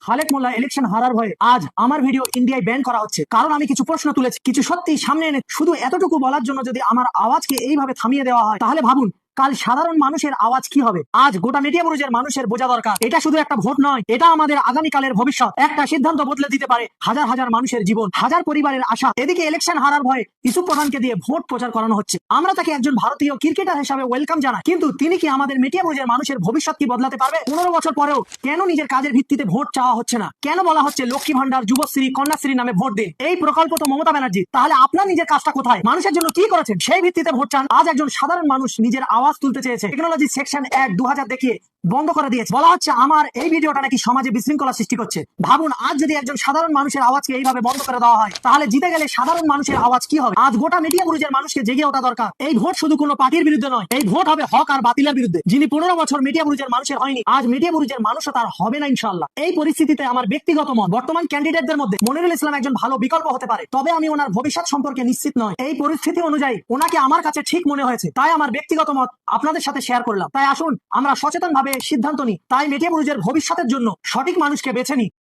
খালেক মোল্লা election হারার ভয়ে আজ আমার ভিডিও ইন্ডিয়ায় ব্যান করা হচ্ছে, কারণ আমি কিছু প্রশ্ন তুলেছি, কিছু সত্যি সামনে এনে শুধু এতটুকু বলার জন্য যদি আমার আওয়াজকে এইভাবে থামিয়ে দেওয়া হয়, তাহলে ভাবুন কাল সাধারণ মানুষের আওয়াজ কি হবে। আজ গোটা মেটিয়াবুরুজের মানুষের বোঝা দরকার, এটা শুধু একটা ভোট নয়, এটা আমাদের আগামীকালের ভবিষ্যৎ। একটা সিদ্ধান্ত বদলে দিতে পারে হাজার হাজার মানুষের জীবন, হাজার পরিবারের আশা। এদিকে ইলেকশন হারার ভয়ে ইউসুফ প্রধানকে দিয়ে ভোট প্রচার করানো হচ্ছে। আমরা তাকে একজন ভারতীয় ক্রিকেটার হিসাবে ওয়েলকাম জানাই, কিন্তু তিনি কি আমাদের মেটিয়াবুরুজের মানুষের ভবিষ্যৎ কি বদলাতে পারবে? 15 বছর পরেও কেন নিজের কাজের ভিত্তিতে ভোট চাওয়া হচ্ছে না? কেন বলা হচ্ছে লক্ষ্মী ভান্ডার, যুবশ্রী, কন্যাশ্রী নামে ভোট দিন? এই প্রকল্প তো মমতা ব্যানার্জি। তাহলে আপনার নিজের কাজটা কোথায়? মানুষের জন্য কি করেছেন সেই ভিত্তিতে ভোট চান। আজ একজন সাধারণ মানুষ নিজের আওয়াজ তুলতে চেয়েছে, টেকনোলজি সেকশন 1/2000 দেখিয়ে বন্ধ করে দিয়েছে। বলা হচ্ছে আমার এই ভিডিওটা নাকি সমাজে বিশৃঙ্খলা সৃষ্টি করছে। ভাবুন, আজ যদি একজন সাধারণ মানুষের আওয়াজকে এইভাবে বন্ধ করে দেওয়া হয়, তাহলে জিতে গেলে সাধারণ মানুষের আওয়াজ কি হবে? আজ গোটা মেটিয়াবুরুজের মানুষকে জেগে ওঠা দরকার। এই ভোট শুধু কোনো পার্টির বিরুদ্ধে নয়, এই ভোট হবে হক আর বাতিলের বিরুদ্ধে। যিনি 15 বছর মেটিয়াবুরুজের মানুষের হয়নি, আজ মেটিয়াবুরুজের মানুষও তার হবে না ইনশাআল্লাহ। এই পরিস্থিতিতে আমার ব্যক্তিগত মত, বর্তমান ক্যান্ডিডেটদের মধ্যে মনিরুল ইসলাম একজন ভালো বিকল্প হতে পারে, তবে আমি ওনার ভবিষ্যৎ সম্পর্কে নিশ্চিত নয়। এই পরিস্থিতি অনুযায়ী ওনাকে আমার কাছে ঠিক মনে হয়েছে, তাই আমার ব্যক্তিগত মত আপনাদের সাথে শেয়ার করলাম। তাই আসুন আমরা সচেতন ভাবে সিদ্ধান্ত নিই, তাই মেটিয়াবুরুজের ভবিষ্যতের জন্য সঠিক মানুষকে বেছে নিই।